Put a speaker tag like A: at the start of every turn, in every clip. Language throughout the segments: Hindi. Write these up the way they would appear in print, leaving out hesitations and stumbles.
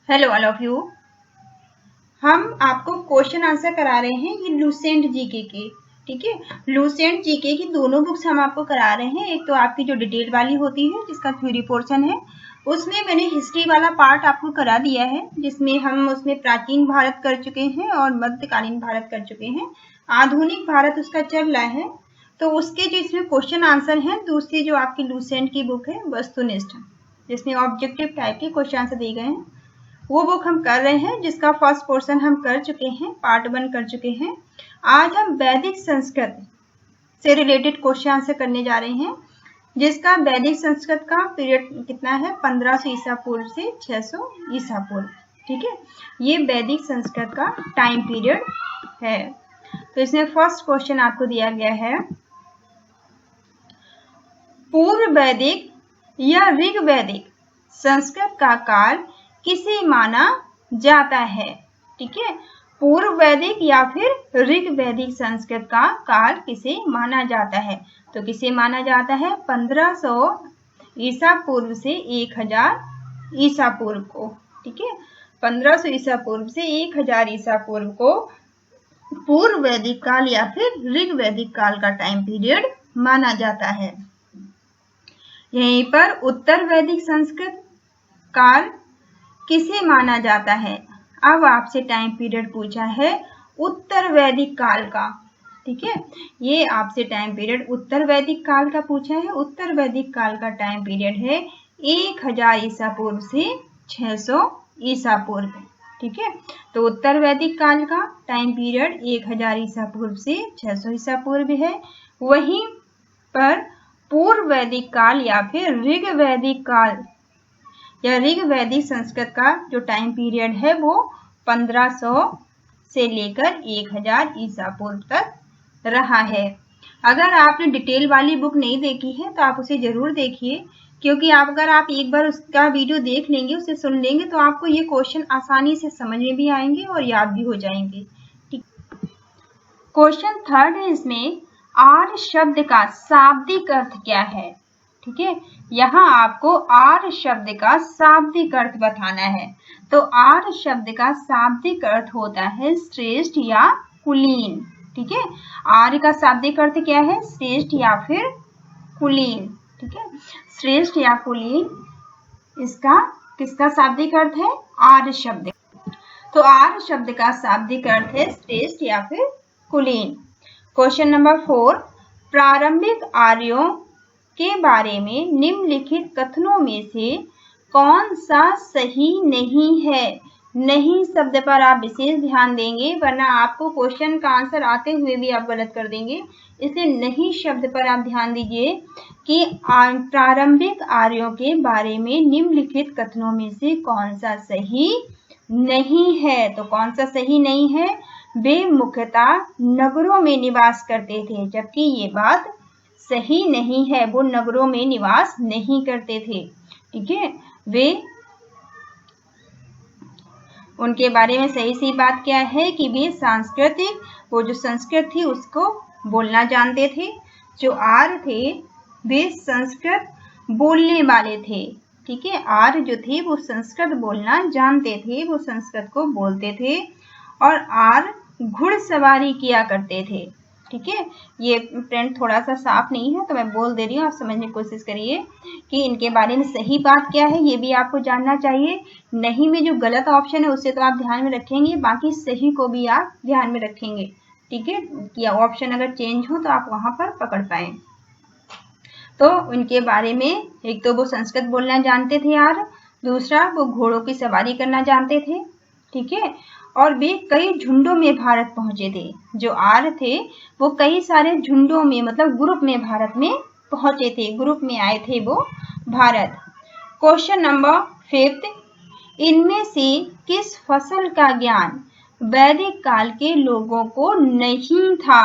A: Hello all of you. हम आपको क्वेश्चन आंसर करा रहे हैं ये लूसेंट जीके के। ठीक है, लूसेंट जीके की दोनों बुक्स हम आपको करा रहे हैं। एक तो आपकी जो डिटेल वाली होती है जिसका थ्योरी पोर्शन है, उसमें मैंने हिस्ट्री वाला पार्ट आपको करा दिया है, जिसमें हम उसमें प्राचीन भारत कर चुके हैं और मध्यकालीन भारत कर चुके हैं। आधुनिक भारत उसका चल रहा है। तो उसके जो इसमें क्वेश्चन आंसर हैं, दूसरी जो आपकी लूसेंट की बुक है वस्तुनिष्ठ, जिसमें ऑब्जेक्टिव टाइप के क्वेश्चन आंसर दिए गए हैं, वो बुक हम कर रहे हैं, जिसका फर्स्ट पोर्शन हम कर चुके हैं, पार्ट 1 कर चुके हैं। आज हम वैदिक संस्कृत से रिलेटेड क्वेश्चन आंसर करने जा रहे हैं, जिसका वैदिक संस्कृत का पीरियड कितना है, 1500 ईसा पूर्व से 600 ईसा पूर्व। ठीक है, ये वैदिक संस्कृत का टाइम पीरियड है। तो इसमें फर्स्ट क्वेश्चन आपको दिया गया है, पूर्व वैदिक या ऋग वैदिक संस्कृत का काल किसे माना जाता है। ठीक है, पूर्व वैदिक या फिर ऋग वैदिक संस्कृत का काल किसे माना जाता है। तो किसे माना जाता है, 1500 ईसा पूर्व से 1000 ईसा पूर्व को। ठीक है, 1500 ईसा पूर्व से 1000 ईसा पूर्व को पूर्व वैदिक काल या फिर ऋग वैदिक काल का टाइम पीरियड माना जाता है। यहीं पर उत्तर वैदिक संस्कृत काल किसे माना जाता है। अब आपसे टाइम पीरियड पूछा है उत्तर वैदिक काल का। ठीक है, ये आपसे टाइम पीरियड उत्तर वैदिक काल का पूछा है। उत्तर वैदिक काल का टाइम पीरियड है 1000 ईसा पूर्व से 600 ईसा पूर्व। ठीक है, तो उत्तर वैदिक काल का टाइम पीरियड 1000 ईसा पूर्व से 600 ईसा पूर्व है। वहीं पर पूर्व वैदिक काल या फिर ऋग वैदिक काल या ऋग वैदिक संस्कृत का जो टाइम पीरियड है वो 1500 से लेकर 1000 ईसा पूर्व तक रहा है। अगर आपने डिटेल वाली बुक नहीं देखी है तो आप उसे जरूर देखिए, क्योंकि अगर आप एक बार उसका वीडियो देख लेंगे, उसे सुन लेंगे, तो आपको ये क्वेश्चन आसानी से समझ में भी आएंगे और याद भी हो जाएंगे। क्वेश्चन थर्ड है, इसमें आर्य शब्द का शाब्दिक अर्थ क्या है। ठीक है, यहाँ आपको आर्य शब्द का शाब्दिक अर्थ बताना है। तो आर्य शब्द का शाब्दिक अर्थ होता है श्रेष्ठ या कुलीन। ठीक है, आर्य का शाब्दिक अर्थ क्या है, श्रेष्ठ या फिर कुलीन। ठीक है, श्रेष्ठ या कुलीन इसका किसका शाब्दिक अर्थ है, आर्य शब्द। तो आर्य शब्द का शाब्दिक अर्थ है श्रेष्ठ या फिर कुलीन। क्वेश्चन नंबर 4, प्रारंभिक आर्यों के बारे में निम्नलिखित कथनों में से कौन सा सही नहीं है। नहीं शब्द पर आप विशेष ध्यान देंगे, वरना आपको क्वेश्चन का आंसर आते हुए भी आप गलत कर देंगे। इसलिए नहीं शब्द पर आप ध्यान दीजिए कि प्रारंभिक आर्यों के बारे में निम्नलिखित कथनों में से कौन सा सही नहीं है। तो कौन सा सही नहीं है, वे मुख्यतः नगरों में निवास करते थे, जबकि ये बात सही नहीं है, वो नगरों में निवास नहीं करते थे। ठीक है, वे उनके बारे में सही सी बात क्या है कि वे सांस्कृतिक, वो जो संस्कृत थी उसको बोलना जानते थे। जो आर्य थे वे संस्कृत बोलने वाले थे। ठीक है, आर्य जो थे वो संस्कृत बोलना जानते थे, वो संस्कृत को बोलते थे और आर्य घुड़सवारी किया करते थे। ठीक है, ये प्रिंट थोड़ा सा साफ नहीं है तो मैं बोल दे रही हूँ, आप समझने की कोशिश करिए कि इनके बारे में सही बात क्या है, ये भी आपको जानना चाहिए। नहीं में जो गलत ऑप्शन है उसे तो आप ध्यान में रखेंगे, बाकी सही को भी आप ध्यान में रखेंगे। ठीक है, कि ऑप्शन अगर चेंज हो तो आप वहां पर पकड़ पाए। तो उनके बारे में, एक तो वो संस्कृत बोलना जानते थे यार, दूसरा वो घोड़ों की सवारी करना जानते थे। ठीक है, और वे कई झुंडों में भारत पहुंचे थे। जो आर्य थे वो कई सारे झुंडों में, मतलब ग्रुप में भारत में पहुंचे थे, ग्रुप में आए थे वो भारत। क्वेश्चन नंबर 5, इनमें से किस फसल का ज्ञान वैदिक काल के लोगों को नहीं था।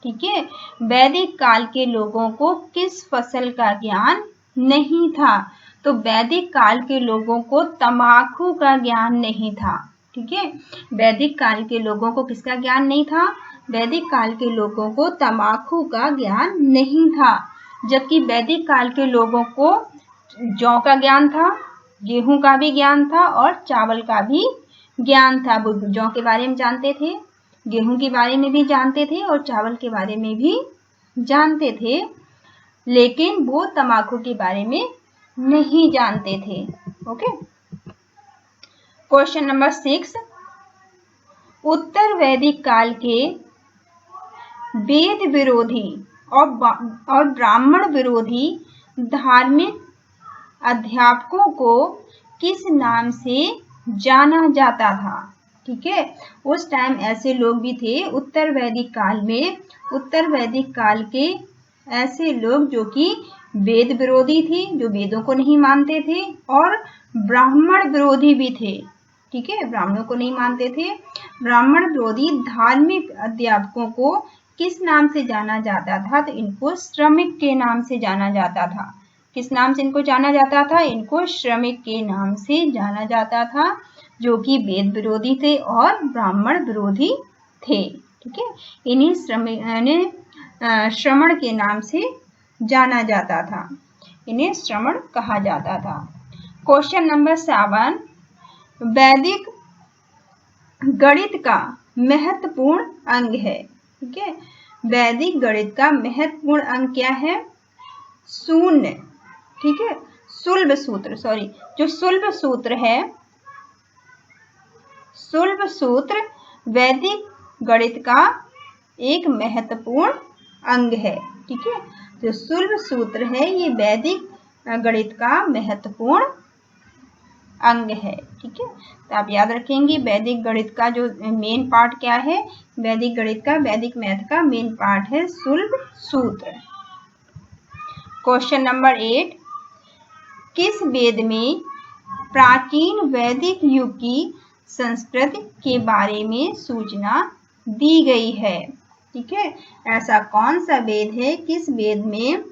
A: ठीक है, वैदिक काल के लोगों को किस फसल का ज्ञान नहीं था। तो वैदिक काल के लोगों को तंबाकू का ज्ञान नहीं था। ठीक है, वैदिक काल के लोगों को किसका ज्ञान नहीं था, वैदिक काल के लोगों को तंबाकू का ज्ञान नहीं था। जबकि वैदिक काल के लोगों को जौ का ज्ञान था, गेहूं का भी ज्ञान था और चावल का भी ज्ञान था। वो जौ के बारे में जानते थे, गेहूं के बारे में भी जानते थे और चावल के बारे में भी जानते थे, लेकिन वो तंबाकू के बारे में नहीं जानते थे। ओके, क्वेश्चन नंबर 6, उत्तर वैदिक काल के वेद विरोधी और ब्राह्मण विरोधी धार्मिक अध्यापकों को किस नाम से जाना जाता था? ठीक है, उस टाइम ऐसे लोग भी थे उत्तर वैदिक काल में, उत्तर वैदिक काल के ऐसे लोग जो कि वेद विरोधी थे, जो वेदों को नहीं मानते थे, और ब्राह्मण विरोधी भी थे। ठीक है, ब्राह्मणों को नहीं मानते थे। ब्राह्मण विरोधी धार्मिक अध्यापकों को किस नाम से जाना जाता था? तो इनको श्रमिक के नाम से जाना जाता था। किस नाम से इनको जाना जाता था? इनको श्रमिक के नाम से जाना जाता था, जो कि वेद विरोधी थे और ब्राह्मण विरोधी थे। ठीक है, इन्हीं श्रमण के नाम से जाना जाता था, इन्हें श्रमण कहा जाता था। क्वेश्चन नंबर 7, वैदिक गणित का महत्वपूर्ण अंग है। ठीक है, वैदिक गणित का महत्वपूर्ण अंग क्या है? शून्य। ठीक है, सुलभ सूत्र, जो सुलभ सूत्र है, सुलभ सूत्र वैदिक गणित का एक महत्वपूर्ण अंग है। ठीक है, जो सुलभ सूत्र है ये वैदिक गणित का महत्वपूर्ण अंग है। ठीक है, तो आप याद रखेंगे वैदिक गणित का जो मेन पार्ट क्या है? वैदिक गणित का, वैदिक मैथ का मेन पार्ट है सुलभ सूत्र। क्वेश्चन नंबर 8, किस वेद में प्राचीन वैदिक युग की संस्कृति के बारे में सूचना दी गई है? ठीक है, ऐसा कौन सा वेद है, किस वेद में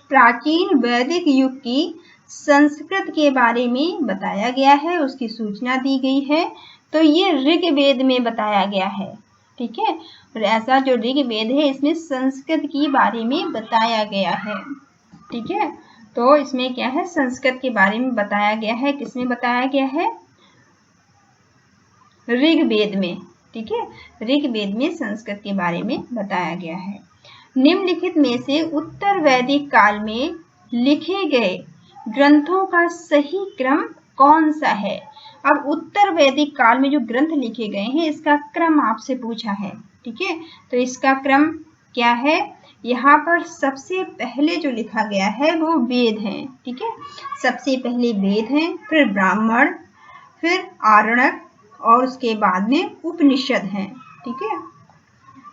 A: प्राचीन वैदिक युग की संस्कृत के बारे में बताया गया है, उसकी सूचना दी गई है? तो ये ऋग्वेद में बताया गया है। ठीक है, और ऐसा जो ऋग्वेद है इसमें संस्कृत के बारे में बताया गया है। ठीक है, तो इसमें क्या है? संस्कृत के बारे में बताया गया है। किसमें बताया गया है? ऋग्वेद में। ठीक है, ऋग्वेद में संस्कृत के बारे में बताया गया है। निम्नलिखित में से उत्तर वैदिक काल में लिखे गए ग्रंथों का सही क्रम कौन सा है? अब उत्तर वैदिक काल में जो ग्रंथ लिखे गए हैं इसका क्रम आपसे पूछा है। ठीक है, तो इसका क्रम क्या है? यहाँ पर सबसे पहले जो लिखा गया है वो वेद है। ठीक है, सबसे पहले वेद हैं, फिर ब्राह्मण, फिर आरण्यक और उसके बाद में उपनिषद हैं। ठीक है,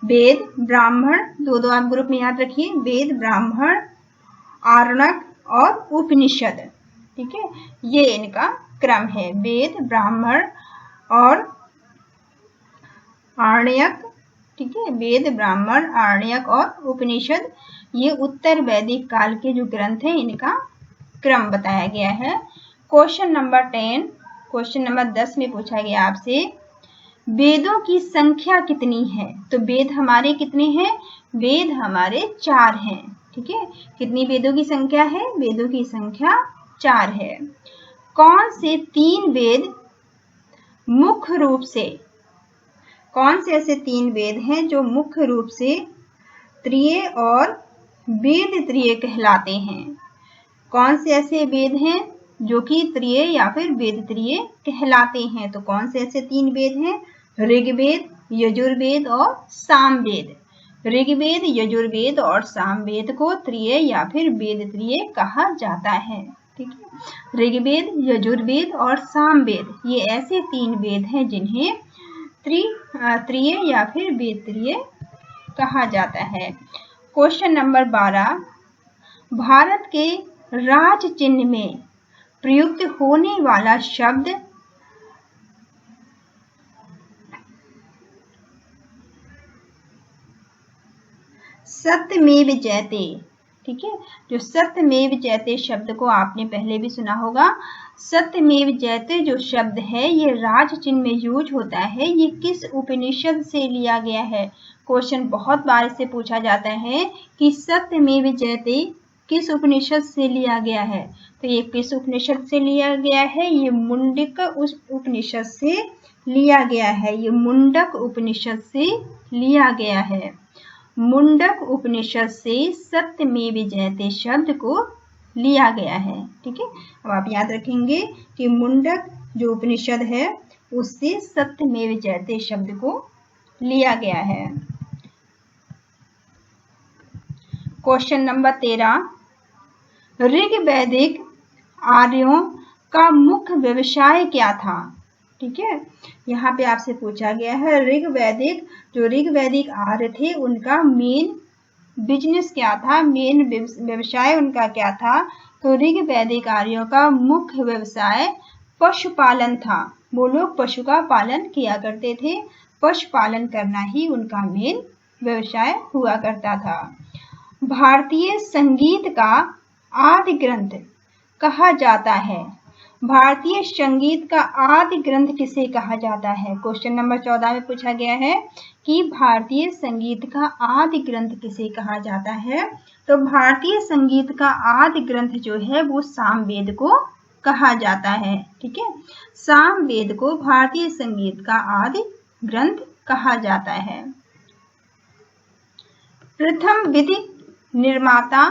A: वेद ब्राह्मण दो आप ग्रुप में याद रखिए, वेद ब्राह्मण आरण्यक और उपनिषद। ठीक है, ये इनका क्रम है, वेद ब्राह्मण और आरण्यक। ठीक है, वेद ब्राह्मण आरण्यक और उपनिषद, ये उत्तर वैदिक काल के जो ग्रंथ हैं इनका क्रम बताया गया है। क्वेश्चन नंबर 10, क्वेश्चन नंबर 10 में पूछा गया आपसे वेदों की संख्या कितनी है? तो वेद हमारे कितने हैं? वेद हमारे 4 हैं। ठीक है, कितनी वेदों की संख्या है? वेदों की संख्या 4 है। कौन से 3 वेद मुख्य रूप से, कौन से ऐसे 3 वेद हैं जो मुख्य रूप से त्रिय और वेद त्रिय कहलाते हैं? कौन से ऐसे वेद हैं जो कि त्रिय या फिर वेद त्रिय कहलाते हैं? तो कौन से ऐसे 3 वेद हैं? ऋग्वेद, यजुर्वेद और सामवेद। ऋग्वेद, यजुर्वेद और सामवेद को त्रिय या फिर वेद त्रिय कहा जाता है। ठीक है, ऋग्वेद, यजुर्वेद और सामवेद ये ऐसे 3 वेद हैं जिन्हें त्रिय या फिर वेद त्रिय कहा जाता है। क्वेश्चन नंबर 12, भारत के राज चिन्ह में प्रयुक्त होने वाला शब्द सत्यमेव जयते। ठीक है, जो सत्यमेव जयते शब्द को आपने पहले भी सुना होगा। सत्यमेव जयते जो शब्द है ये राज चिन्ह में यूज होता है, ये किस उपनिषद से लिया गया है? क्वेश्चन बहुत बार इससे पूछा जाता है कि सत्यमेव जयते किस उपनिषद से लिया गया है? तो ये किस उपनिषद से लिया गया है? ये मुंडक उस उपनिषद से लिया गया है। ये मुंडक उपनिषद से लिया गया है। मुंडक उपनिषद से सत्यमेव जयते शब्द को लिया गया है। ठीक है, अब आप याद रखेंगे कि मुंडक जो उपनिषद है उससे सत्यमेव जयते शब्द को लिया गया है। क्वेश्चन नंबर 13, ऋग्वैदिक आर्यों का मुख्य व्यवसाय क्या था? ठीक है, यहाँ पे आपसे पूछा गया है ऋग्वैदिक आर्य थे उनका मेन बिजनेस क्या था, मेन व्यवसाय उनका क्या था? तो ऋग्वैदिक आर्यों का मुख्य व्यवसाय पशुपालन था। वो लोग पशु का पालन किया करते थे, पशुपालन करना ही उनका मेन व्यवसाय हुआ करता था। भारतीय संगीत का आदि ग्रंथ कहा जाता है? भारतीय संगीत का आदि ग्रंथ किसे कहा जाता है? क्वेश्चन नंबर 14 में पूछा गया है कि भारतीय संगीत का आदि ग्रंथ किसे कहा जाता है? तो भारतीय संगीत का आदि ग्रंथ जो है वो सामवेद को कहा जाता है। ठीक है, सामवेद को भारतीय संगीत का आदि ग्रंथ कहा जाता है। प्रथम विधि निर्माता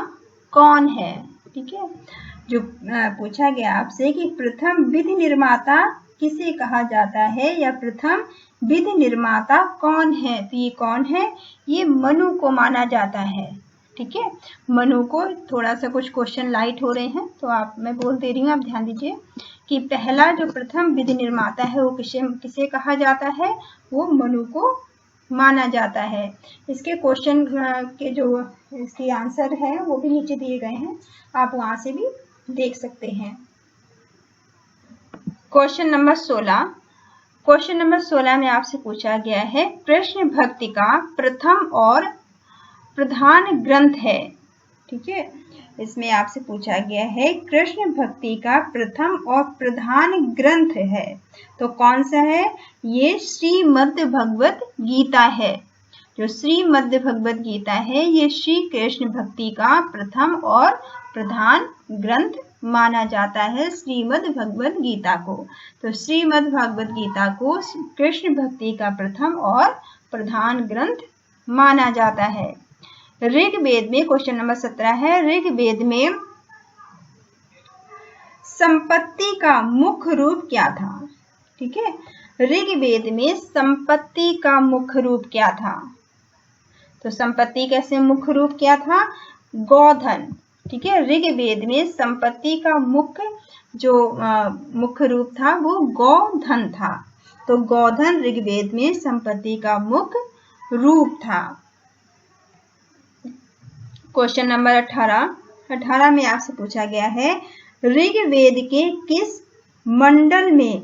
A: कौन है? ठीक है, जो पूछा गया आपसे कि प्रथम विधि निर्माता किसे कहा जाता है या प्रथम विधि निर्माता कौन है? तो ये कौन है? ये मनु को माना जाता है। ठीक है, मनु को। थोड़ा सा कुछ क्वेश्चन लाइट हो रहे हैं तो मैं बोल दे रही हूँ, आप ध्यान दीजिए कि पहला जो प्रथम विधि निर्माता है वो किसे कहा जाता है? वो मनु को माना जाता है। इसके क्वेश्चन के जो इसके आंसर है वो भी नीचे दिए गए हैं, आप वहां से भी देख सकते हैं। क्वेश्चन नंबर 16 में आपसे पूछा गया है कृष्ण भक्ति का प्रथम और प्रधान ग्रंथ है। ठीक है, इसमें आपसे पूछा गया है कृष्ण भक्ति का प्रथम और प्रधान ग्रंथ है, तो कौन सा है? ये श्रीमद् भगवत गीता है। जो श्रीमद् भगवत गीता है ये श्री कृष्ण भक्ति का प्रथम और प्रधान ग्रंथ माना जाता है, श्रीमद् भगवत गीता को। तो श्रीमद् भगवत गीता को कृष्ण भक्ति का प्रथम और प्रधान ग्रंथ माना जाता है। ऋग्वेद में क्वेश्चन नंबर 17 है, ऋग्वेद में संपत्ति का मुख्य रूप क्या था? ठीक है, ऋग्वेद में संपत्ति का मुख्य रूप क्या था? तो संपत्ति कैसे मुख्य रूप क्या था? गोधन। ठीक है, ऋग्वेद में संपत्ति का मुख्य रूप था वो गोधन था। तो गोधन ऋग्वेद में संपत्ति का मुख्य रूप था। क्वेश्चन नंबर 18 में आपसे पूछा गया है ऋग्वेद के किस मंडल में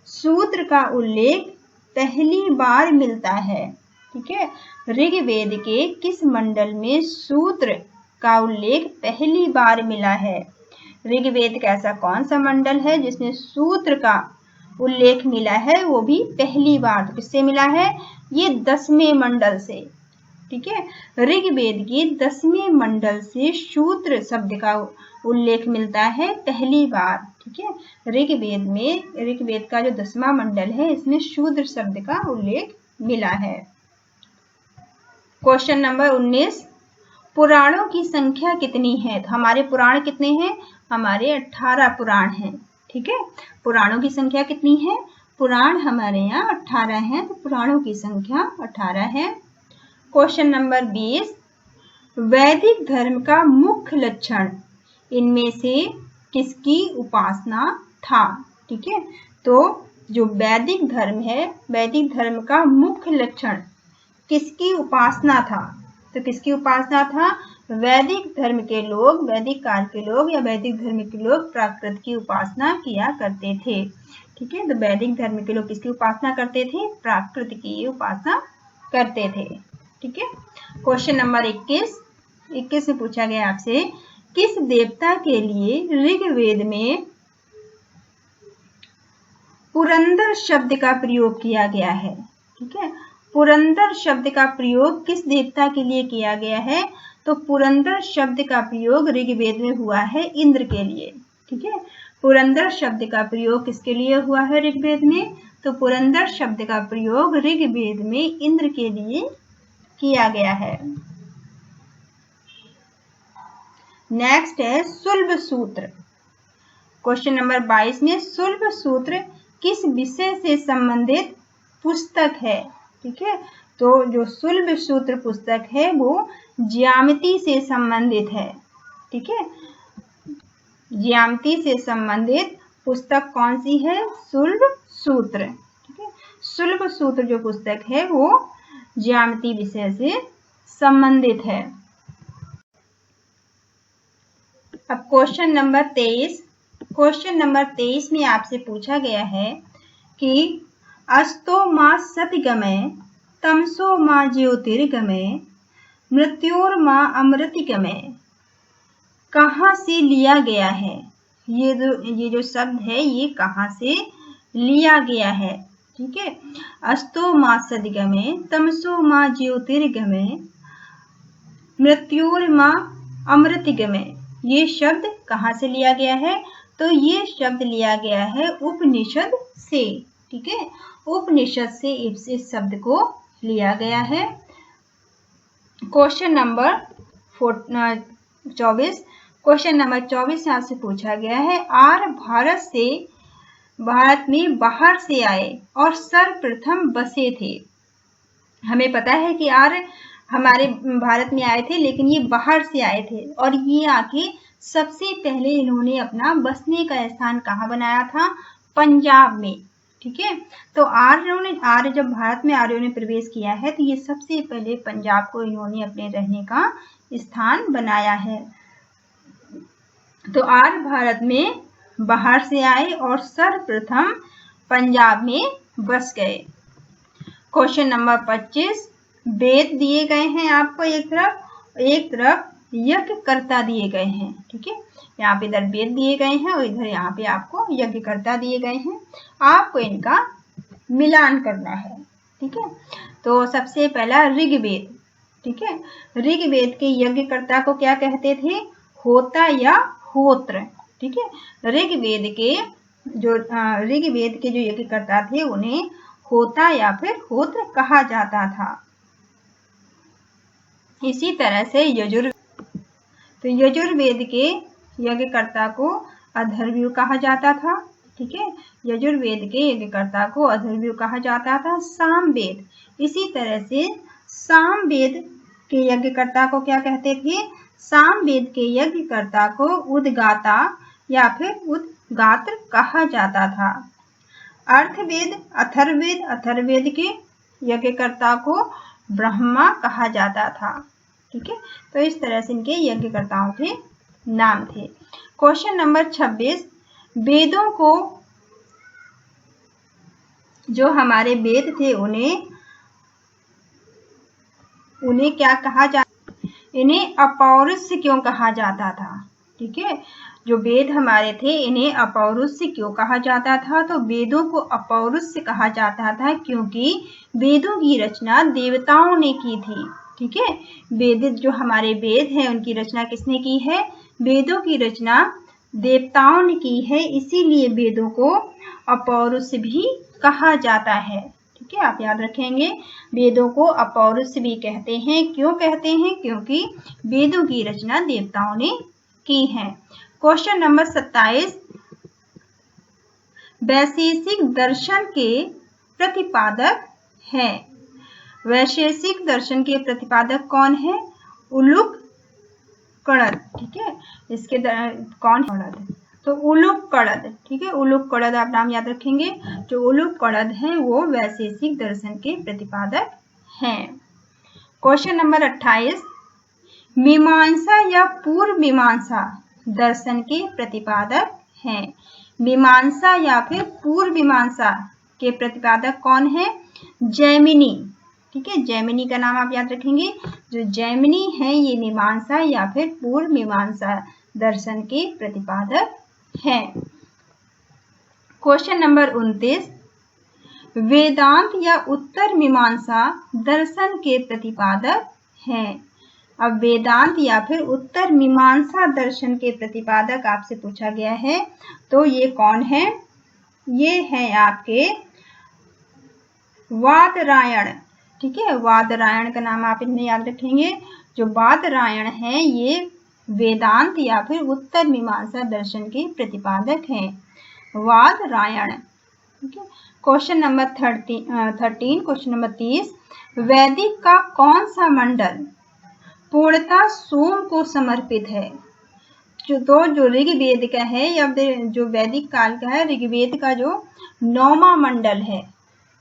A: सूत्र का उल्लेख पहली बार मिलता है? ठीक है, ऋग्वेद के किस मंडल में सूत्र का उल्लेख पहली बार मिला है? ऋग्वेद का ऐसा कौन सा मंडल है जिसमें सूत्र का उल्लेख मिला है वो भी पहली बार? तो किससे मिला है? ये 10वें मंडल से। ठीक है, ऋग्वेद के 10वें मंडल से सूत्र शब्द का उल्लेख मिलता है पहली बार। ठीक है, ऋग्वेद का जो 10वां मंडल है इसमें शूद्र शब्द का उल्लेख मिला है। क्वेश्चन नंबर 19, पुराणों की संख्या कितनी है? तो हमारे पुराण कितने हैं? हमारे 18 पुराण हैं। ठीक है, पुराणों की संख्या कितनी है? पुराण हमारे यहाँ 18 हैं, तो पुराणों की संख्या 18 है। क्वेश्चन नंबर 20, वैदिक धर्म का मुख्य लक्षण इनमें से किसकी उपासना था? ठीक है, तो जो वैदिक धर्म है, वैदिक धर्म का मुख्य लक्षण किसकी उपासना था? तो किसकी उपासना था? वैदिक धर्म के लोग, वैदिक काल के लोग या वैदिक धर्म के लोग प्राकृत की उपासना किया करते थे। ठीक है, तो वैदिक धर्म के लोग किसकी उपासना करते थे? प्राकृत की उपासना करते थे। ठीक है, क्वेश्चन नंबर 21 में पूछा गया आपसे किस देवता के लिए ऋग्वेद में पुरंदर शब्द का प्रयोग किया गया है? ठीक है, पुरंदर शब्द का प्रयोग किस देवता के लिए किया गया है? तो पुरंदर शब्द का प्रयोग ऋग्वेद में हुआ है इंद्र के लिए। ठीक है, पुरंदर शब्द का प्रयोग किसके लिए हुआ है ऋग्वेद में? तो पुरंदर शब्द का प्रयोग ऋग्वेद में इंद्र के लिए किया गया है। नेक्स्ट है सुल्ब सूत्र। क्वेश्चन नंबर 22 में सुल्ब सूत्र किस विषय से संबंधित पुस्तक है? ठीक है, तो जो सुल्ब सूत्र पुस्तक है वो ज्यामिति से संबंधित है। ठीक है, ज्यामिति से संबंधित पुस्तक कौन सी है? सुल्ब सूत्र। ठीक है, सुल्ब सूत्र जो पुस्तक है वो ज्यामिति विषय से संबंधित है। अब क्वेश्चन नंबर 23। क्वेश्चन नंबर 23 में आपसे पूछा गया है कि अस्तो मा सतिगमय तमसो मा ज्योतिर्गमय मृत्योर्मा अमृतिगमय कहाँ से लिया गया है? ये जो शब्द है ये कहाँ से लिया गया है? ठीक है, अस्तो मा सतिगमय तमसो मा ज्योतिर्गमय मृत्योर्मा अमृतिगमय, ये शब्द कहाँ से लिया गया है? तो ये शब्द लिया गया है उपनिषद से। ठीक है, उपनिषद से इस शब्द को लिया गया है। Question number 24। क्वेश्चन नंबर 24 यहाँ से पूछा गया है आर्य भारत में बाहर से आए और सर्वप्रथम बसे थे। हमें पता है कि आर्य हमारे भारत में आए थे, लेकिन ये बाहर से आए थे और ये आके सबसे पहले इन्होंने अपना बसने का स्थान कहाँ बनाया था? पंजाब में। ठीक है, तो आर्य जब भारत में आर्यों ने प्रवेश किया है तो ये सबसे पहले पंजाब को इन्होंने अपने रहने का स्थान बनाया है। तो आर्य भारत में बाहर से आए और सर्वप्रथम पंजाब में बस गए। Question number 25। वेद दिए गए हैं आपको एक तरफ यज्ञकर्ता दिए गए हैं। ठीक है, यहाँ पे इधर वेद दिए गए हैं और इधर यहाँ पे आपको यज्ञकर्ता दिए गए हैं। आपको इनका मिलान करना है। ठीक है, तो सबसे पहला ऋग्वेद। ठीक है, ऋग्वेद के यज्ञकर्ता को क्या कहते थे? होता या होत्र। ठीक है, ऋग्वेद के जो यज्ञकर्ता थे उन्हें होता या फिर होत्र कहा जाता था। इसी तरह से यजुर्वेद के यज्ञकर्ता को अथर्वयु कहा जाता था। ठीक है, यजुर्वेद के यज्ञकर्ता को अथर्वयु कहा जाता था। सामवेद, इसी तरह से सामवेद के यज्ञकर्ता को क्या कहते थे? सामवेद के यज्ञकर्ता को उद्गाता या फिर उद्गात्र कहा जाता था। अथर्ववेद के यज्ञकर्ता को ब्रह्मा कहा जाता था। ठीक है, तो इस तरह से इनके यज्ञकर्ताओं के नाम थे। Question number 26। वेदों को, जो हमारे वेद थे उन्हें क्या कहा जाता? इन्हें अपौरुष्य क्यों कहा जाता था? ठीक है, जो वेद हमारे थे इन्हें अपौरुष्य क्यों कहा जाता था? तो वेदों को अपौरुष्य कहा जाता था क्योंकि वेदों की रचना देवताओं ने की थी। ठीक है, जो हमारे वेद हैं उनकी रचना किसने की है? वेदों की रचना देवताओं ने की है, इसीलिए वेदों को अपौरुष्य भी कहा जाता है। ठीक है, आप याद रखेंगे, वेदों को अपौरुष्य भी कहते हैं। क्यों कहते हैं? क्योंकि वेदों की रचना देवताओं ने की है। Question number 27। वैशेषिक दर्शन के प्रतिपादक है। वैशेषिक दर्शन के प्रतिपादक कौन है? उलूक कणद। ठीक है, इसके कौन है? तो उलूक कणद। ठीक है, उलूक कणद आप नाम याद रखेंगे। जो उलूक कणद हैं वो वैशेषिक दर्शन के प्रतिपादक हैं। Question number 28। मीमांसा या पूर्व मीमांसा दर्शन के प्रतिपादक हैं। मीमांसा या फिर पूर्व मीमांसा के प्रतिपादक कौन है? जैमिनी। ठीक है, जैमिनी का नाम आप याद रखेंगे। जो जैमिनी है ये मीमांसा या फिर पूर्व मीमांसा दर्शन के प्रतिपादक हैं। Question number 29। वेदांत या उत्तर मीमांसा दर्शन के प्रतिपादक हैं। अब वेदांत या फिर उत्तर मीमांसा दर्शन के प्रतिपादक आपसे पूछा गया है, तो ये कौन है? ये है आपके वादरायण। ठीक है, वादरायण का नाम आप इन्हें याद रखेंगे। जो वादरायण है ये वेदांत या फिर उत्तर मीमांसा दर्शन के प्रतिपादक हैं, वादरायण। ठीक है, क्वेश्चन नंबर 13, क्वेश्चन नंबर 30, वैदिक का कौन सा मंडल पूर्णतः सोम को समर्पित है? जो ऋग्वेद का है या जो वैदिक काल का है, ऋग्वेद का जो 9वां मंडल है।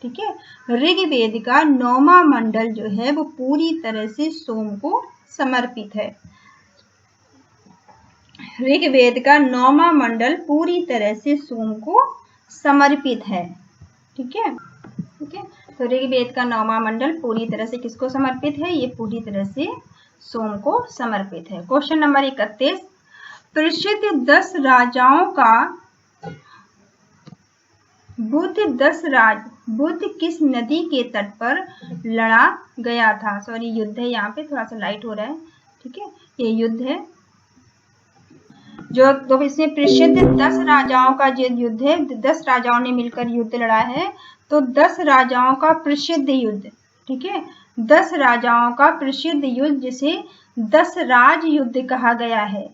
A: ठीक है, ऋग्वेद का 9वां मंडल जो है वो पूरी तरह से सोम को समर्पित है। ऋग्वेद का 9वां मंडल पूरी तरह से सोम को समर्पित है। ठीक है, ठीक है, तो ऋग्वेद का 9वां मंडल पूरी तरह से किसको समर्पित है? ये पूरी तरह से सोम को समर्पित है। क्वेश्चन नंबर 31, प्रसिद्ध 10 राजाओं का बुद्ध किस नदी के तट पर लड़ा गया था? सॉरी, युद्ध है, यहाँ पे थोड़ा सा लाइट हो रहा है। ठीक है, ये युद्ध है जो, तो इसमें प्रसिद्ध 10 राजाओं का जो युद्ध है, 10 राजाओं ने मिलकर युद्ध लड़ा है, तो 10 राजाओं का प्रसिद्ध युद्ध। ठीक है, 10 राजाओं का प्रसिद्ध युद्ध जिसे 10 राज युद्ध कहा गया है।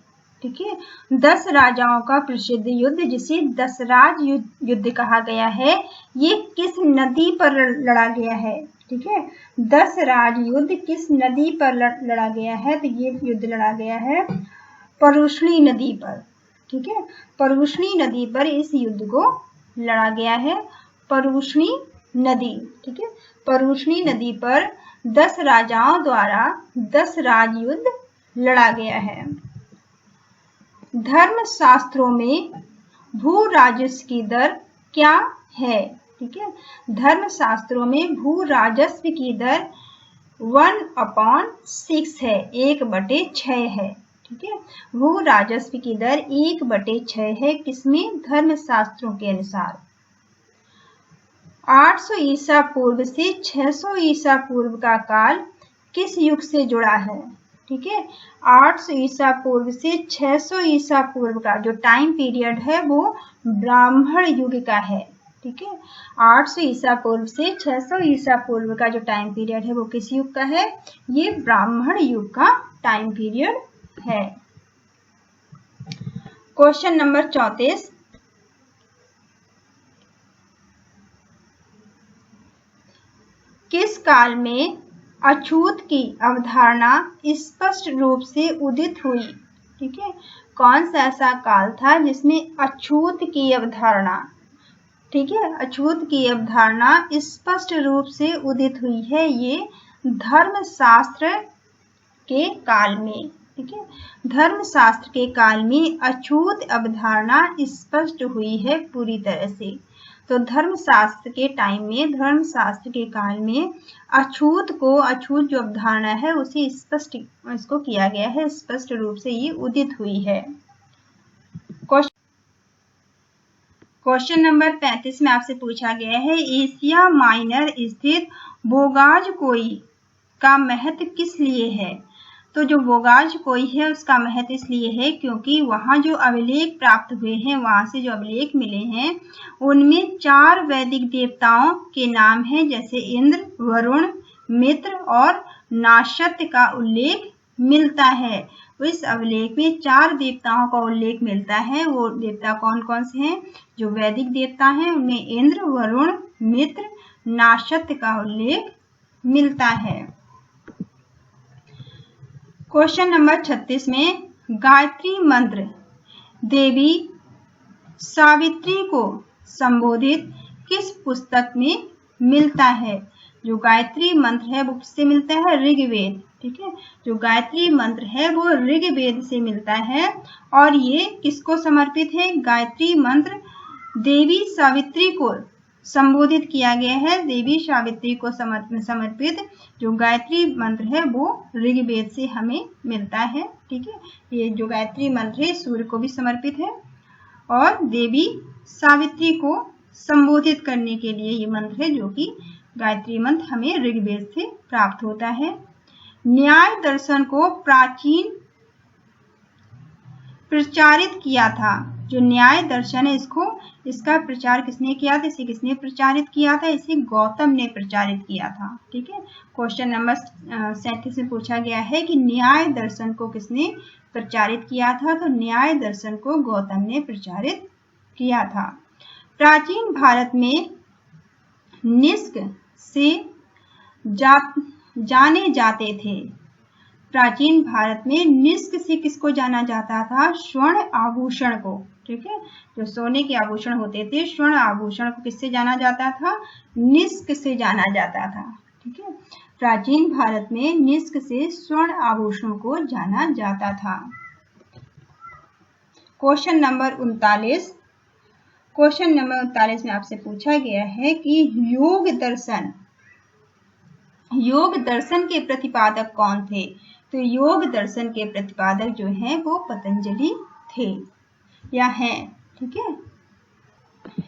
A: ठीक है, 10 राजाओं का प्रसिद्ध युद्ध जिसे 10 राज युद्ध कहा गया है, ये किस नदी पर लड़ा गया है? ठीक है, 10 राज युद्ध किस नदी पर लड़ा गया है? तो ये युद्ध लड़ा गया है परुष्णी नदी पर। ठीक है, परुष्णी नदी पर इस युद्ध को लड़ा गया है, परुष्णी नदी। ठीक है, परुष्णी नदी पर 10 राजाओं द्वारा 10 राज युद्ध लड़ा गया है। धर्म शास्त्रों में भू राजस्व की दर क्या है? ठीक है, धर्म शास्त्रों में भू राजस्व की दर 1/6 है, 1/6 है। ठीक है, भू राजस्व की दर 1/6 है, किसमें? धर्म शास्त्रों के अनुसार। 800 ईसा पूर्व से 600 ईसा पूर्व का काल किस युग से जुड़ा है? ठीक है, 800 ईसा पूर्व से 600 ईसा पूर्व का जो टाइम पीरियड है वो ब्राह्मण युग का है। ठीक है, 800 ईसा पूर्व से 600 ईसा पूर्व का जो टाइम पीरियड है वो किस युग का है? ये ब्राह्मण युग का टाइम पीरियड है। क्वेश्चन नंबर 34, किस काल में अछूत की अवधारणा स्पष्ट रूप से उदित हुई? ठीक है, कौन सा ऐसा काल था जिसमें अछूत की अवधारणा, ठीक है, अछूत की अवधारणा स्पष्ट रूप से उदित हुई है? ये धर्मशास्त्र के काल में। ठीक है, धर्मशास्त्र के काल में अछूत अवधारणा स्पष्ट हुई है पूरी तरह से। तो धर्मशास्त्र के टाइम में, धर्मशास्त्र के काल में अछूत जो अवधारणा है उसे स्पष्ट इसको किया गया है, स्पष्ट रूप से ये उदित हुई है। क्वेश्चन नंबर 35 में आपसे पूछा गया है, एशिया माइनर स्थित बोगाजकोई का महत्व किस लिए है? तो जो बोगाजकोई है उसका महत्व इसलिए है क्योंकि वहाँ जो अभिलेख प्राप्त हुए हैं, वहाँ से जो अभिलेख मिले हैं उनमें 4 वैदिक देवताओं के नाम हैं, जैसे इंद्र, वरुण, मित्र और नाशत्य का उल्लेख मिलता है। इस अभिलेख में 4 देवताओं का उल्लेख मिलता है। वो देवता कौन कौन से हैं? जो वैदिक देवता हैं उनमें इंद्र, वरुण, मित्र, नाशत्य का उल्लेख मिलता है। क्वेश्चन नंबर 36 में गायत्री मंत्र देवी सावित्री को संबोधित किस पुस्तक में मिलता है? जो गायत्री मंत्र है वो किससे मिलता है? ऋग्वेद। ठीक है, जो गायत्री मंत्र है वो ऋग्वेद से मिलता है और ये किसको समर्पित है? गायत्री मंत्र देवी सावित्री को संबोधित किया गया है। देवी सावित्री को समर्पित जो गायत्री मंत्र है वो ऋग्वेद से हमें मिलता है। ठीक है, ये जो गायत्री मंत्र है सूर्य को भी समर्पित है और देवी सावित्री को संबोधित करने के लिए ये मंत्र है जो कि गायत्री मंत्र हमें ऋग्वेद से प्राप्त होता है। न्याय दर्शन को प्राचीन प्रचारित किया था। जो न्याय दर्शन है इसका प्रचार किसने किया था? इसे किसने प्रचारित किया था? इसे गौतम ने प्रचारित किया था। ठीक है, क्वेश्चन नंबर 37 में पूछा गया है कि न्याय दर्शन को किसने प्रचारित किया था? तो न्याय दर्शन को गौतम ने प्रचारित किया था। प्राचीन भारत में निष्क से जाने जाते थे। प्राचीन भारत में निष्क से किसको जाना जाता था? स्वर्ण आभूषण को। ठीक है, जो सोने के आभूषण होते थे, स्वर्ण आभूषण को किससे जाना जाता था? निष्क से जाना जाता था। ठीक है, प्राचीन भारत में निष्क से स्वर्ण आभूषण को जाना जाता था। Question number 39। क्वेश्चन नंबर 39 में आपसे पूछा गया है कि योग दर्शन के प्रतिपादक कौन थे? तो योग दर्शन के प्रतिपादक जो हैं वो पतंजलि थे या हैं। ठीक है,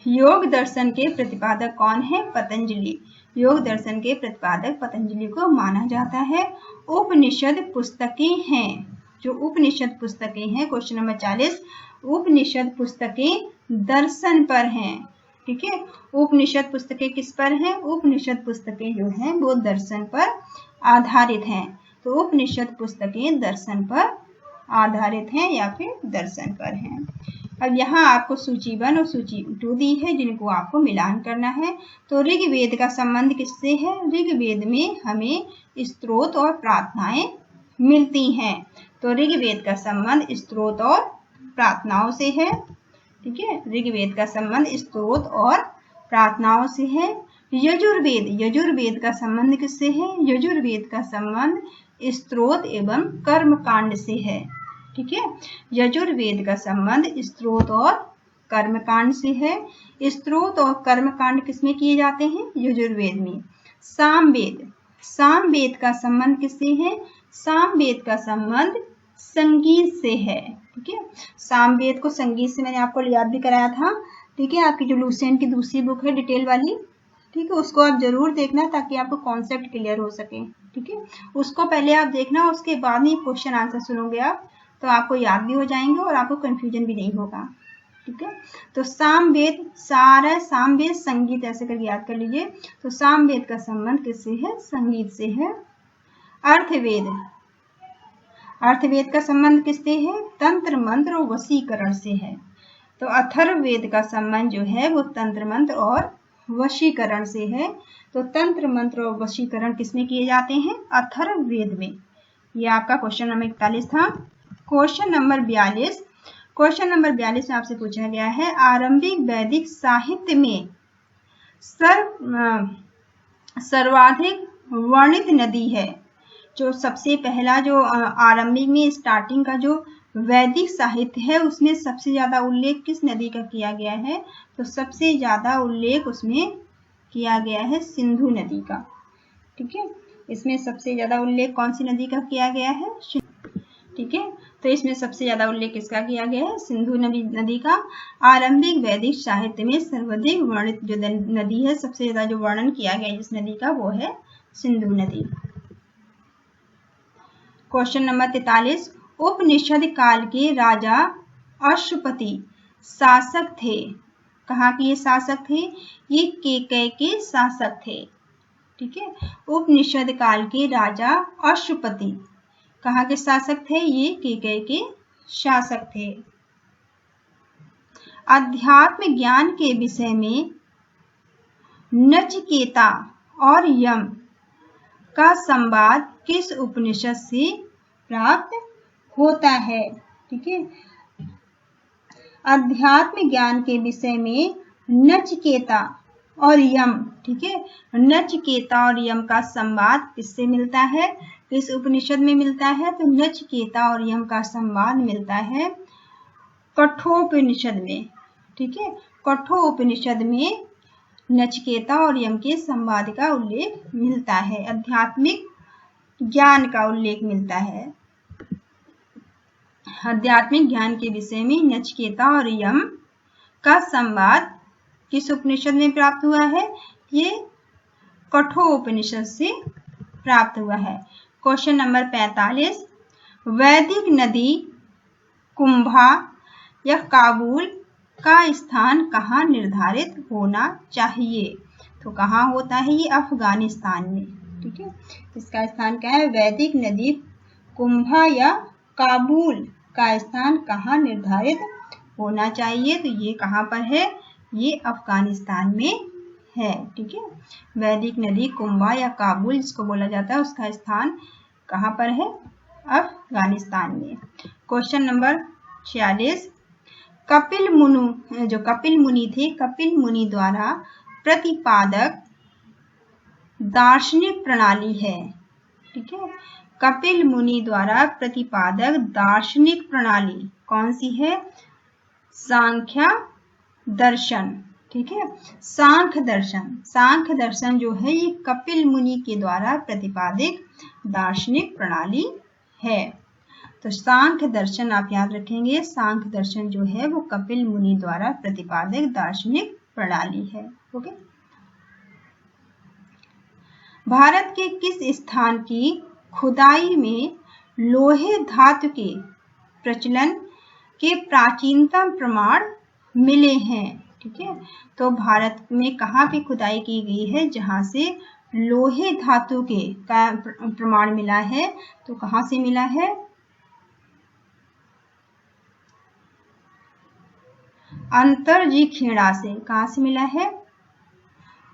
A: योग दर्शन के प्रतिपादक कौन है? पतंजलि। योग दर्शन के प्रतिपादक पतंजलि को माना जाता है। उपनिषद पुस्तकें हैं, जो उपनिषद पुस्तकें हैं, क्वेश्चन नंबर 40, उपनिषद पुस्तकें दर्शन पर हैं। ठीक है, उपनिषद पुस्तकें किस पर हैं? उपनिषद पुस्तकें जो हैं वो दर्शन पर आधारित हैं। तो उपनिषद पुस्तकें दर्शन पर आधारित हैं या फिर दर्शन पर हैं। अब यहाँ आपको सूची 1 और सूची 2 दी है, जिनको आपको मिलान करना है। तो ऋग्वेद का संबंध किससे है? ऋग्वेद में हमें स्तोत्र और प्रार्थनाएं मिलती हैं। तो ऋग्वेद का संबंध स्तोत्र और प्रार्थनाओं से है। ठीक है, ऋग्वेद का संबंध स्तोत्र और प्रार्थनाओं से है। यजुर्वेद का संबंध किससे है? यजुर्वेद का संबंध स्तोत्र एवं कर्मकांड से है। ठीक है, यजुर्वेद का संबंध स्तोत्र और कर्मकांड से है। स्तोत्र और कर्मकांड किसमें किए जाते हैं? यजुर्वेद में। सामवेद का संबंध किससे है? सामवेद का संबंध संगीत से है। ठीक है, सामवेद को संगीत से मैंने आपको याद भी कराया था। ठीक है, आपकी जो लुसेंट की दूसरी बुक है डिटेल वाली, ठीक है, उसको आप जरूर देखना ताकि आपको कॉन्सेप्ट क्लियर हो सके। ठीक है, उसको पहले आप देखना, उसके बाद में क्वेश्चन आंसर सुनोगे आप, तो आपको याद भी हो जाएंगे और आपको कंफ्यूजन भी नहीं होगा। ठीक है, तो सामवेद संगीत ऐसे करके याद कर लीजिए। तो सामवेद का संबंध किससे है? संगीत से है। अर्थवेद का संबंध किससे है? तंत्र मंत्र और वशीकरण से है। तो अथर्ववेद का संबंध जो है वो तंत्र मंत्र और वशीकरण से है। तो तंत्र मंत्र और वशीकरण किसमें किए जाते हैं? अथर्ववेद में। ये आपका क्वेश्चन नंबर 41 था। क्वेश्चन नंबर 42 में आपसे पूछा गया है, आरंभिक वैदिक साहित्य में सर्वाधिक वर्णित नदी है। जो सबसे पहला जो आरंभिक में स्टार्टिंग का जो वैदिक साहित्य है उसमें सबसे ज्यादा उल्लेख किस नदी का किया गया है? तो सबसे ज्यादा उल्लेख उसमें किया गया है सिंधु नदी का। ठीक है, इसमें सबसे ज्यादा उल्लेख कौन सी नदी का किया गया है? ठीक है, तो इसमें सबसे ज्यादा उल्लेख किसका किया गया है? सिंधु नदी का। आरंभिक वैदिक साहित्य में सर्वाधिक वर्णित जो नदी है, सबसे ज्यादा जो वर्णन किया गया जिस नदी का, वो है सिंधु नदी। क्वेश्चन नंबर 43, उपनिषद काल के राजा अश्वपति शासक थे। कहाँ के ये शासक थे? ये केकय के शासक थे। ठीक है, उपनिषद काल के राजा अश्वपति कहाँ के शासक थे? ये केकय के शासक थे। अध्यात्म ज्ञान के विषय में नचिकेता और यम का संवाद किस उपनिषद से प्राप्त होता है? ठीक है, अध्यात्म ज्ञान के विषय में नचिकेता और यम, ठीक है, नचिकेता और यम का संवाद किससे मिलता है? किस उपनिषद में मिलता है? तो नचिकेता और यम का संवाद मिलता है कठोपनिषद में। ठीक है, कठोपनिषद में नचिकेता और यम के संवाद का उल्लेख मिलता है, आध्यात्मिक ज्ञान का उल्लेख मिलता है। आध्यात्मिक ज्ञान के विषय में नचिकेता और यम का संवाद किस उपनिषद में प्राप्त हुआ है? ये कठोपनिषद से प्राप्त हुआ है। क्वेश्चन नंबर 45, वैदिक नदी कुंभा या काबुल का स्थान कहाँ निर्धारित होना चाहिए? तो कहाँ होता है ये? अफगानिस्तान में। ठीक है, इसका स्थान क्या है? वैदिक नदी कुंभा या काबुल का स्थान कहाँ निर्धारित होना चाहिए? तो ये कहाँ पर है? ये अफगानिस्तान में है। ठीक है, वैदिक नदी कुंभा या काबुल जिसको बोला जाता है, उसका स्थान कहाँ पर है? अफगानिस्तान में। क्वेश्चन नंबर 46, कपिल मुनि थे, कपिल मुनि द्वारा प्रतिपादक दार्शनिक प्रणाली है। ठीक है, कपिल मुनि द्वारा प्रतिपादक दार्शनिक प्रणाली कौन सी है? सांख्य दर्शन। ठीक है, सांख्य दर्शन जो है ये कपिल मुनि के द्वारा प्रतिपादित दार्शनिक प्रणाली है। तो सांख्य दर्शन आप याद रखेंगे, सांख्य दर्शन जो है वो कपिल मुनि द्वारा प्रतिपादित दार्शनिक प्रणाली है। ओके, भारत के किस स्थान की खुदाई में लोहे धातु के प्रचलन के प्राचीनतम प्रमाण मिले हैं? ठीक है, तो भारत में कहाँ पे खुदाई की गई है जहां से लोहे धातु के का प्रमाण मिला है? तो कहाँ से मिला है? अंतरजीखेड़ा से। कहाँ से मिला है?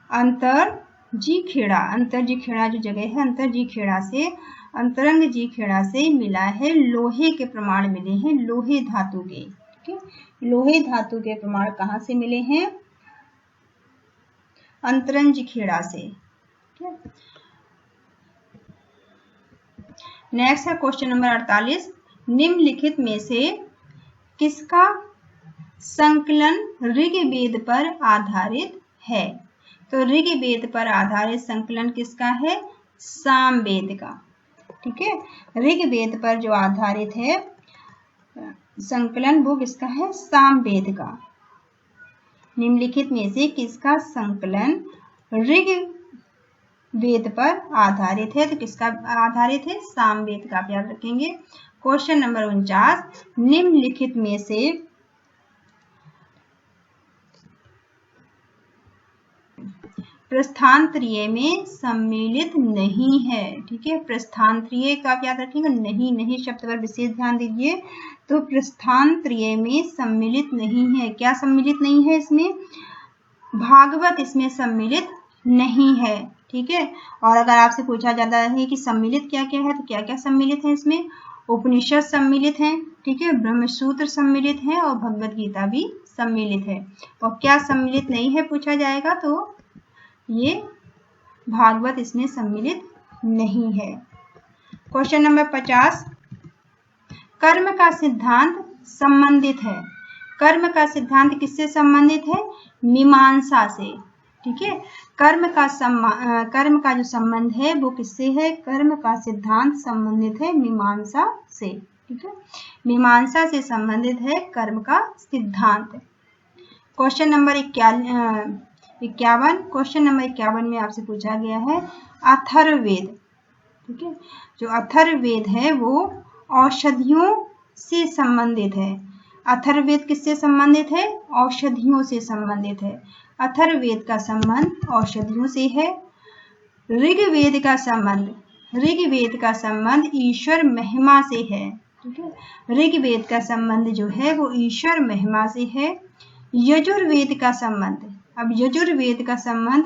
A: अंतरजीखेड़ा जो जगह है, अंतरजीखेड़ा से, अंतरंग जीखेड़ा से मिला है। लोहे के प्रमाण मिले हैं, लोहे धातु के। ठीक है, लोहे धातु के प्रमाण कहाँ से मिले हैं? अंतरंग जीखेड़ा से। नेक्स्ट है क्वेश्चन नंबर 48, निम्नलिखित में से किसका संकलन ऋग्वेद पर आधारित है? तो ऋग्वेद पर आधारित संकलन किसका है? सामवेद का। ठीक है, ऋग्वेद पर जो आधारित है संकलन वो किसका है? सामवेद का। निम्नलिखित में से किसका संकलन ऋग्वेद पर आधारित है? तो किसका आधारित है? सामवेद का। आप याद रखेंगे। क्वेश्चन नंबर 49, निम्नलिखित में से प्रस्थानत्रय में सम्मिलित नहीं है। ठीक है, प्रस्थानत्रय का आप याद रखेंगे, नहीं शब्द पर विशेष ध्यान दीजिए। तो प्रस्थानत्रय में सम्मिलित नहीं है। क्या सम्मिलित नहीं है इसमें? भागवत इसमें सम्मिलित नहीं है। ठीक है, और अगर आपसे पूछा जाता है कि सम्मिलित क्या क्या है, तो क्या क्या सम्मिलित है इसमें? उपनिषद सम्मिलित है। ठीक है, ब्रह्मसूत्र सम्मिलित है और भगवत गीता भी सम्मिलित है। और क्या सम्मिलित नहीं है पूछा जाएगा तो ये भागवत इसमें सम्मिलित नहीं है। क्वेश्चन नंबर 50, कर्म का सिद्धांत संबंधित है। कर्म का सिद्धांत किससे संबंधित है? मीमांसा से। ठीक है, कर्म का जो संबंध है वो किससे है? कर्म का सिद्धांत संबंधित है मीमांसा से। ठीक है, मीमांसा से संबंधित है कर्म का सिद्धांत। क्वेश्चन नंबर 51, क्वेश्चन नंबर 51 में आपसे पूछा गया है अथर्ववेद। ठीक है, जो अथर्ववेद है वो औषधियों से संबंधित है। अथर्ववेद किससे संबंधित है? औषधियों से संबंधित है। अथर्ववेद का संबंध औषधियों से है। ऋग्वेद का संबंध ईश्वर महिमा से है। ठीक है, ऋग्वेद का संबंध जो है वो ईश्वर महिमा से है। यजुर्वेद का संबंध, अब यजुर्वेद का संबंध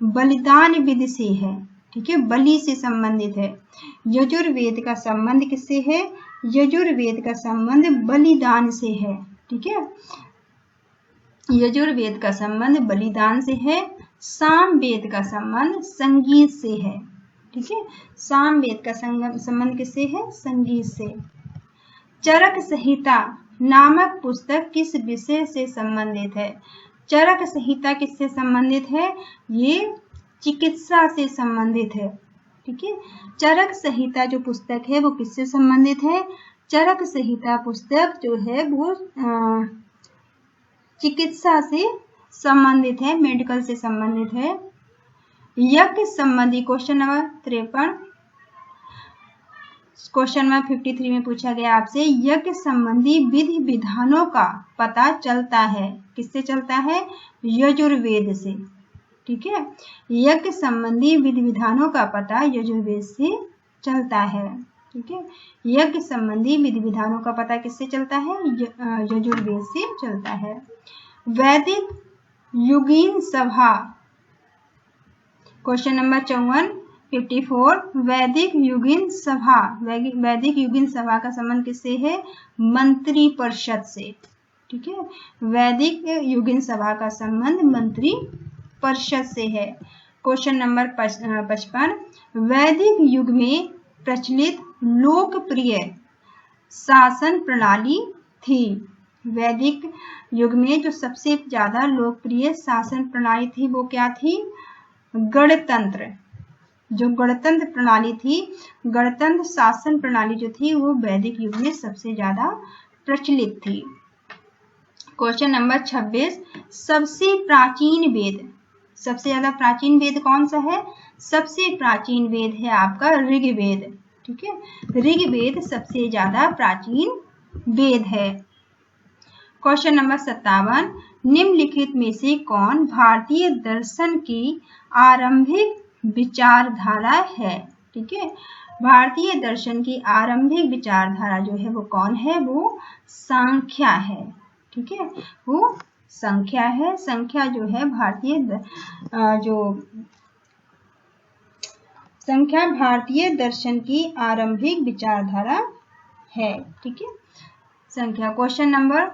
A: बलिदान विधि से है। ठीक है, बलि से संबंधित है। यजुर्वेद का संबंध किससे है? यजुर्वेद का संबंध बलिदान से है। ठीक है, यजुर्वेद का संबंध बलिदान से है। सामवेद का संबंध संगीत से है। ठीक है, सामवेद का संबंध किससे है? संगीत से। चरक संहिता नामक पुस्तक किस विषय से संबंधित है? चरक संहिता किससे संबंधित है? ये चिकित्सा से संबंधित है। ठीक है, चरक संहिता जो पुस्तक है वो किससे संबंधित है? चरक संहिता पुस्तक जो है वो चिकित्सा से संबंधित है, मेडिकल से संबंधित है। यज्ञ संबंधी, क्वेश्चन नंबर 53, क्वेश्चन नंबर 53 में पूछा गया आपसे, यज्ञ संबंधी विधि विधानों का पता चलता है, किससे चलता है? यजुर्वेद से। ठीक है, यज्ञ संबंधी विधि विधानों का पता यजुर्वेद से चलता है। ठीक है, यज्ञ संबंधी विधि विधानों का पता किससे चलता है? यजुर्वेद से चलता है। वैदिक युगीन सभा, क्वेश्चन नंबर 54 वैदिक युगीन सभा, वैदिक युगीन सभा का संबंध किससे है? मंत्री परिषद से। ठीक है, वैदिक युगीन सभा का संबंध मंत्री परिषद से है। क्वेश्चन नंबर 55 वैदिक युग में प्रचलित लोकप्रिय शासन प्रणाली थी। वैदिक युग में जो सबसे ज्यादा लोकप्रिय शासन प्रणाली थी वो क्या थी? गणतंत्र। जो गणतंत्र प्रणाली थी, गणतंत्र शासन प्रणाली जो थी वो वैदिक युग में सबसे ज्यादा प्रचलित थी। क्वेश्चन नंबर 26 सबसे प्राचीन वेद, सबसे ज्यादा प्राचीन वेद कौन सा है? सबसे प्राचीन वेद है आपका ऋग्वेद। ठीक है, ऋग्वेद सबसे ज्यादा प्राचीन वेद है। क्वेश्चन नंबर 57 निम्नलिखित में से कौन भारतीय दर्शन की आरंभिक विचारधारा है? ठीक है, भारतीय दर्शन की आरंभिक विचारधारा जो है वो कौन है? वो सांख्या है। ठीक है, वो संख्या है। संख्या जो है भारतीय दर्शन की आरंभिक विचारधारा है। ठीक है, संख्या। क्वेश्चन नंबर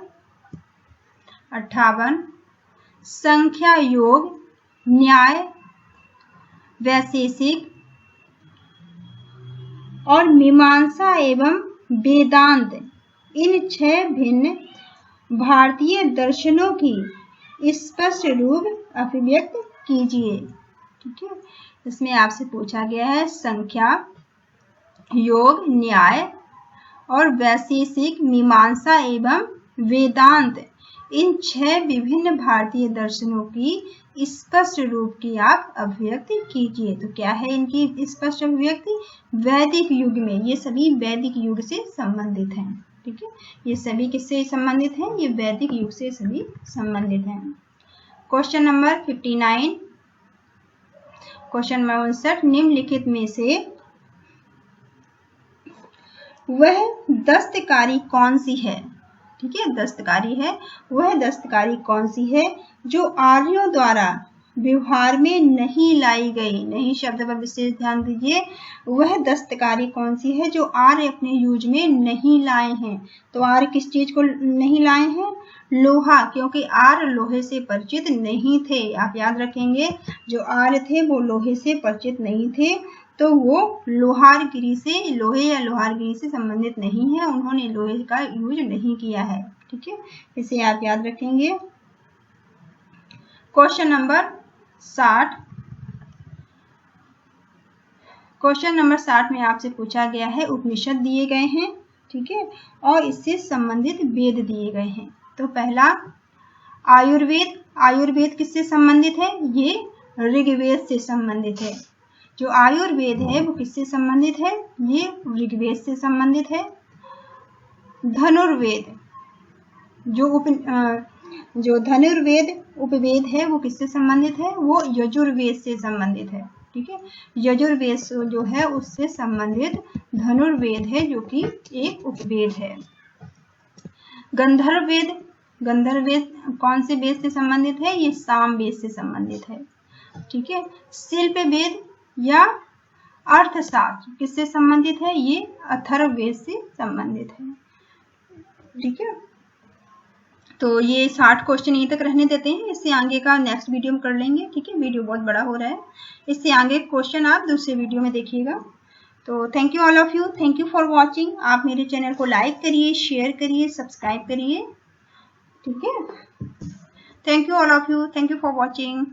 A: 58 संख्या, योग, न्याय, वैशेषिक और मीमांसा एवं वेदांत, इन 6 भिन्न भारतीय दर्शनों की स्पष्ट रूप अभिव्यक्त कीजिए। ठीक है, इसमें आपसे पूछा गया है संख्या, योग, न्याय और वैशेषिक, मीमांसा एवं वेदांत, इन 6 विभिन्न भारतीय दर्शनों की स्पष्ट रूप की आप अभिव्यक्ति कीजिए। तो क्या है इनकी स्पष्ट अभिव्यक्ति? वैदिक युग में, ये सभी वैदिक युग से संबंधित हैं। ठीक है, ये सभी किससे संबंधित हैं? ये वैदिक युग से सभी संबंधित हैं। क्वेश्चन नंबर 59 क्वेश्चन नंबर 59 निम्नलिखित में से वह दस्तकारी कौन सी है? ठीक है, दस्तकारी है, वह दस्तकारी कौन सी है जो आर्यों द्वारा व्यवहार में नहीं लाई गई? नहीं शब्द पर विशेष ध्यान दीजिए। वह दस्तकारी कौन सी है जो आर्य अपने यूज में नहीं लाए हैं? तो आर्य किस चीज को नहीं लाए हैं? लोहा, क्योंकि आर्य लोहे से परिचित नहीं थे। आप याद रखेंगे, जो आर्य थे वो लोहे से परिचित नहीं थे, तो वो लोहारगिरी से, लोहे या लोहारगिरी से संबंधित नहीं है, उन्होंने लोहे का यूज नहीं किया है। ठीक है, इसे आप याद रखेंगे। क्वेश्चन नंबर 60 क्वेश्चन नंबर 60 में आपसे पूछा गया है, उपनिषद दिए गए हैं। ठीक है, और इससे संबंधित वेद दिए गए हैं। तो पहला आयुर्वेद, आयुर्वेद किससे संबंधित है? ये ऋग्वेद से संबंधित है। जो आयुर्वेद है वो किससे संबंधित है? ये ऋग्वेद से संबंधित है। धनुर्वेद, जो धनुर्वेद उपवेद है वो किससे संबंधित है? वो यजुर्वेद से संबंधित है। ठीक है, यजुर्वेद जो है उससे संबंधित धनुर्वेद है जो कि एक उपवेद है। गंधर्ववेद, गंधर्ववेद कौन से वेद से संबंधित है? ये सामवेद से संबंधित है। ठीक है, शिल्प वेद या अर्थशास्त्र किससे संबंधित है? ये अथर्ववेद से संबंधित है। ठीक है, तो ये 60 क्वेश्चन यहीं तक रहने देते हैं। इससे आगे का नेक्स्ट वीडियो में कर लेंगे। ठीक है, वीडियो बहुत बड़ा हो रहा है, इससे आगे क्वेश्चन आप दूसरे वीडियो में देखिएगा। तो thank you all of you, thank you for watching. आप मेरे चैनल को लाइक करिए, शेयर करिए, सब्सक्राइब करिए। ठीक है, thank you all of you, thank you for watching.